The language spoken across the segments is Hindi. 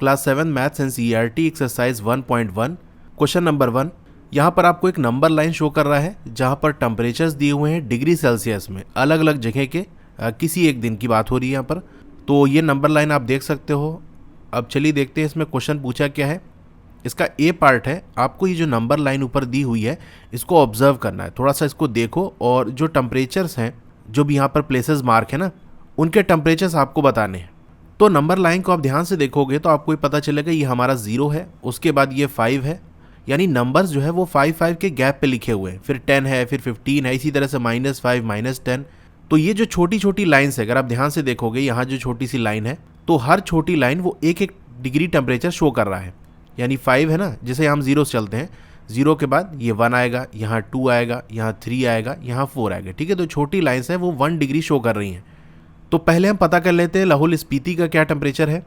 Class 7 maths and CERT exercise 1.1 question number 1। यहाँ पर आपको एक नंबर लाइन शो कर रहा है जहाँ पर टेम्परेचर्स दिए हुए हैं डिग्री सेल्सियस में, अलग अलग जगह के किसी एक दिन की बात हो रही है यहाँ पर। तो ये नंबर लाइन आप देख सकते हो। अब चलिए देखते हैं इसमें क्वेश्चन पूछा क्या है। इसका ए पार्ट है, आपको ये जो नंबर लाइन ऊपर दी हुई है इसको ऑब्जर्व करना है, थोड़ा सा इसको देखो और जो टेम्परेचर्स हैं जो भी यहाँ पर प्लेसेस मार्क है ना, उनके टेम्परेचर्स आपको बताने हैं। तो नंबर लाइन को आप ध्यान से देखोगे तो आपको ये पता चलेगा ये हमारा 0 है, उसके बाद ये 5 है, यानी नंबर्स जो है वो 5 के गैप पे लिखे हुए हैं, फिर 10 है, फिर 15 है, इसी तरह से -5 -10। तो ये जो छोटी छोटी लाइन्स है, अगर आप ध्यान से देखोगे यहाँ जो छोटी सी लाइन है, तो हर छोटी लाइन वो एक डिग्री टेम्परेचर शो कर रहा है। यानी 5 है ना, जैसे हम 0 से चलते हैं, 0 के बाद ये 1 आएगा, यहाँ 2 आएगा, यहाँ 3 आएगा, यहाँ 4 आएगा। ठीक है, तो छोटी लाइन्स हैं वो 1 डिग्री शो कर रही हैं। तो पहले हम पता कर लेते हैं लाहौल स्पीति का क्या टेम्परेचर है।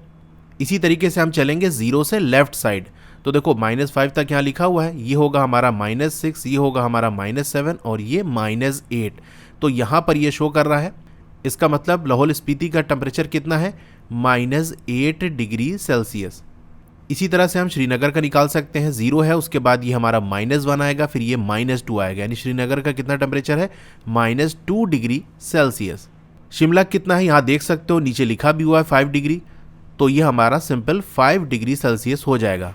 इसी तरीके से हम चलेंगे 0 से लेफ्ट साइड। तो देखो -5 तक यहाँ लिखा हुआ है, ये होगा हमारा -6, ये होगा हमारा -7 और ये -8। तो यहाँ पर ये शो कर रहा है, इसका मतलब लाहौल स्पीति का टेम्परेचर कितना है, -8 डिग्री सेल्सियस। इसी तरह से हम श्रीनगर का निकाल सकते हैं। 0 है, उसके बाद ये हमारा -1 आएगा, फिर ये -2 आएगा, यानी श्रीनगर का कितना टेम्परेचर है, -2 डिग्री सेल्सियस। शिमला कितना है यहाँ देख सकते हो, नीचे लिखा भी हुआ है 5 डिग्री, तो ये हमारा सिंपल 5 डिग्री सेल्सियस हो जाएगा।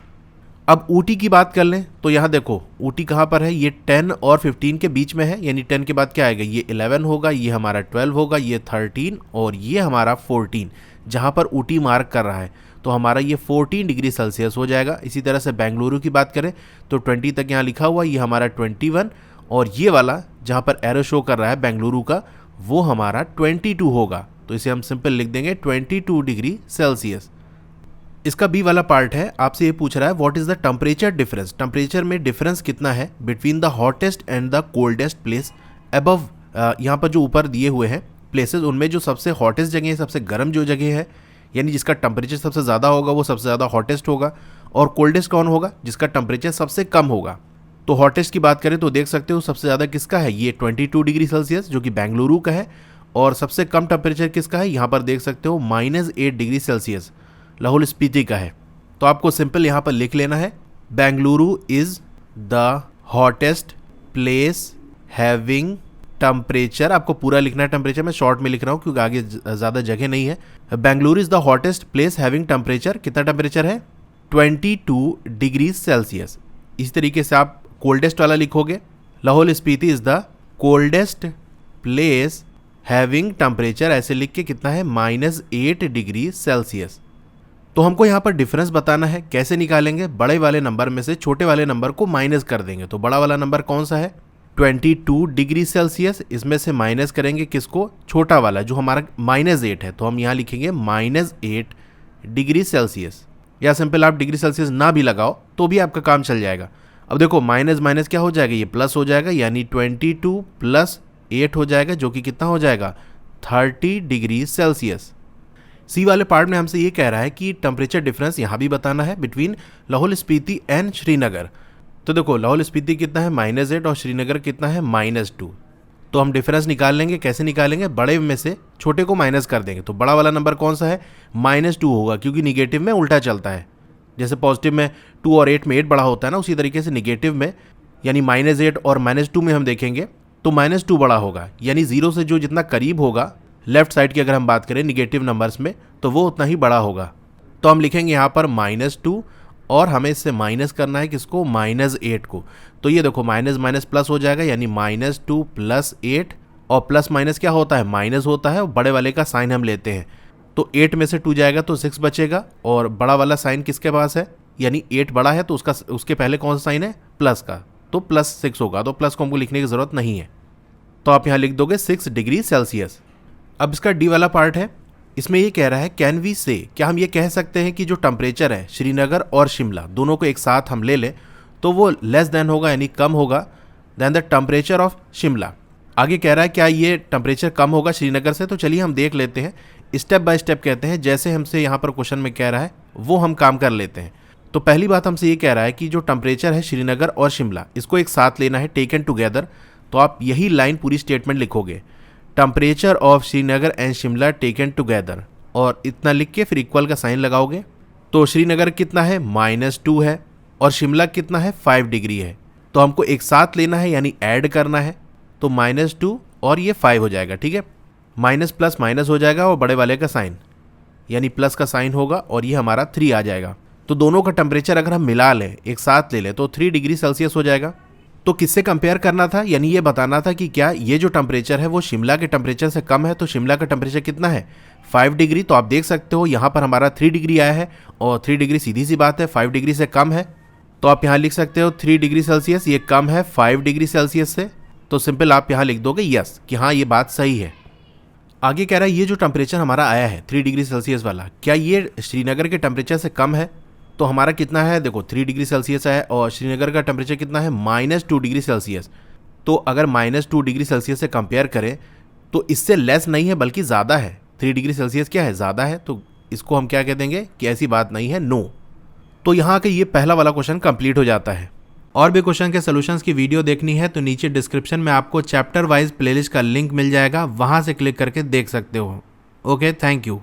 अब ऊटी की बात कर लें तो यहाँ देखो ऊटी कहाँ पर है, ये 10 और 15 के बीच में है, यानी 10 के बाद क्या आएगा, ये 11 होगा, ये हमारा 12 होगा, ये 13 और ये हमारा 14, जहाँ पर ऊटी मार्क कर रहा है, तो हमारा ये 14 डिग्री सेल्सियस हो जाएगा। इसी तरह से बेंगलुरु की बात करें तो 20 तक यहाँ लिखा हुआ, ये हमारा 21 और ये वाला जहाँ पर एरो शो कर रहा है बेंगलुरु का, वो हमारा 22 होगा। तो इसे हम सिंपल लिख देंगे 22 डिग्री सेल्सियस। इसका बी वाला पार्ट है, आपसे ये पूछ रहा है what is the temperature difference, temperature में डिफरेंस कितना है between the hottest and the coldest place above. यहाँ पर जो ऊपर दिए हुए हैं प्लेसेस, उनमें जो सबसे हॉटेस्ट जगह है, सबसे गर्म जो जगह है, यानी जिसका टेम्परेचर सबसे ज़्यादा होगा वो सबसे ज़्यादा हॉटेस्ट होगा, और कोल्डेस्ट कौन होगा, जिसका टेम्परेचर सबसे कम होगा। तो हॉटेस्ट की बात करें तो देख सकते हो सबसे ज़्यादा किसका है, ये 22 डिग्री सेल्सियस जो कि बेंगलुरु का है, और सबसे कम टेम्परेचर किसका है, यहाँ पर देख सकते हो -8 डिग्री सेल्सियस लाहौल स्पीति का है। तो आपको सिंपल यहाँ पर लिख लेना है Bengaluru is the hottest place having temperature, आपको पूरा लिखना है टेम्परेचर, मैं शॉर्ट में लिख रहा हूँ क्योंकि आगे ज़्यादा जगह नहीं है। Bengaluru is the hottest place having temperature, कितना टेम्परेचर है, 22 डिग्री सेल्सियस। इस तरीके से आप कोल्डेस्ट वाला लिखोगे, Lahaul Spiti is the coldest place having temperature, ऐसे लिख के कितना है, -8 डिग्री सेल्सियस। तो हमको यहाँ पर डिफरेंस बताना है, कैसे निकालेंगे, बड़े वाले नंबर में से छोटे वाले नंबर को माइनस कर देंगे। तो बड़ा वाला नंबर कौन सा है, 22 डिग्री सेल्सियस, इसमें से माइनस करेंगे किसको, छोटा वाला जो हमारा -8 है, तो हम यहाँ लिखेंगे -8 डिग्री सेल्सियस, या सिंपल आप डिग्री सेल्सियस ना भी लगाओ तो भी आपका काम चल जाएगा। अब देखो माइनस माइनस क्या हो जाएगा, ये प्लस हो जाएगा, यानी 22 + 8 हो जाएगा, जो कि कितना हो जाएगा, 30 डिग्री सेल्सियस। सी वाले पार्ट में हमसे ये कह रहा है कि टेम्परेचर डिफरेंस यहाँ भी बताना है बिटवीन लाहौल स्पीति एंड श्रीनगर। तो देखो लाहौल स्पीति कितना है, -8 और श्रीनगर कितना है, -2। तो हम डिफरेंस निकाल लेंगे, कैसे निकालेंगे, बड़े में से छोटे को माइनस कर देंगे। तो बड़ा वाला नंबर कौन सा है, -2 होगा, क्योंकि निगेटिव में उल्टा चलता है। जैसे पॉजिटिव में 2 और 8 में 8 बड़ा होता है ना, उसी तरीके से निगेटिव में, यानी -8 और -2 में हम देखेंगे तो -2 बड़ा होगा, यानी 0 से जो जितना करीब होगा लेफ्ट साइड की अगर हम बात करें निगेटिव नंबर्स में, तो वो उतना ही बड़ा होगा। तो हम लिखेंगे यहाँ पर -2 और हमें इससे माइनस करना है किसको, -8 को। तो ये देखो माइनस माइनस प्लस हो जाएगा, यानी -2 + 8, और प्लस माइनस क्या होता है, माइनस होता है, और बड़े वाले का साइन हम लेते हैं। तो 8 में से 2 जाएगा तो 6 बचेगा, और बड़ा वाला साइन किसके पास है, यानी 8 बड़ा है तो उसके पहले कौन सा साइन है, प्लस का, तो +6 होगा। तो प्लस को हमको लिखने की ज़रूरत नहीं है, तो आप यहाँ लिख दोगे 6 डिग्री सेल्सियस। अब इसका डी वाला पार्ट है, इसमें ये कह रहा है कैन वी से, क्या हम ये कह सकते हैं कि जो टेम्परेचर है श्रीनगर और शिमला दोनों को एक साथ हम ले लें तो वो लेस देन होगा, यानी कम होगा then the temperature of Shimla. आगे कह रहा है क्या ये टेम्परेचर कम होगा श्रीनगर से, तो चलिए हम देख लेते हैं, स्टेप बाय स्टेप कहते हैं, जैसे हमसे यहाँ पर क्वेश्चन में कह रहा है वो हम काम कर लेते हैं। तो पहली बात हमसे ये कह रहा है कि जो टेम्परेचर है श्रीनगर और शिमला, इसको एक साथ लेना है, टेकन टुगेदर। तो आप यही लाइन पूरी स्टेटमेंट लिखोगे, temperature of Srinagar and Shimla taken together, और इतना लिख के फिर इक्वल का साइन लगाओगे। तो श्रीनगर कितना है -2 है और शिमला कितना है 5 डिग्री है। तो हमको एक साथ लेना है यानी ऐड करना है। तो -2 और ये 5 हो जाएगा, ठीक है। माइनस प्लस माइनस हो जाएगा और बड़े वाले का साइन यानी प्लस का साइन होगा और ये हमारा 3 आ जाएगा। तो दोनों का टेम्परेचर अगर हम मिला लें, एक साथ ले लें, तो 3 डिग्री सेल्सियस हो जाएगा। तो किससे कंपेयर करना था, यानी ये बताना था कि क्या ये जो टेम्परेचर है वो शिमला के टेम्परेचर से कम है। तो शिमला का टेम्परेचर कितना है 5 डिग्री। तो आप देख सकते हो यहाँ पर हमारा 3 डिग्री आया है और 3 डिग्री सीधी सी बात है 5 डिग्री से कम है। तो आप यहाँ लिख सकते हो 3 डिग्री सेल्सियस, ये कम है 5 डिग्री सेल्सियस से। तो सिंपल आप यहाँ लिख दोगे यस कि हाँ ये बात सही है। आगे कह रहा है ये जो टेम्परेचर हमारा आया है 3 डिग्री सेल्सियस वाला, क्या ये श्रीनगर के टेम्परेचर से कम है। तो हमारा कितना है, देखो 3 डिग्री सेल्सियस है और श्रीनगर का टेम्परेचर कितना है -2 डिग्री सेल्सियस। तो अगर -2 डिग्री सेल्सियस से कंपेयर करें तो इससे लेस नहीं है बल्कि ज़्यादा है। 3 डिग्री सेल्सियस क्या है, ज़्यादा है। तो इसको हम क्या कह देंगे कि ऐसी बात नहीं है, नो। तो यहाँ के ये पहला वाला क्वेश्चन कंप्लीट हो जाता है। और भी क्वेश्चन के सॉल्यूशंस की वीडियो देखनी है तो नीचे डिस्क्रिप्शन में आपको चैप्टर वाइज प्लेलिस्ट का लिंक मिल जाएगा, वहाँ से क्लिक करके देख सकते हो। Okay, thank you.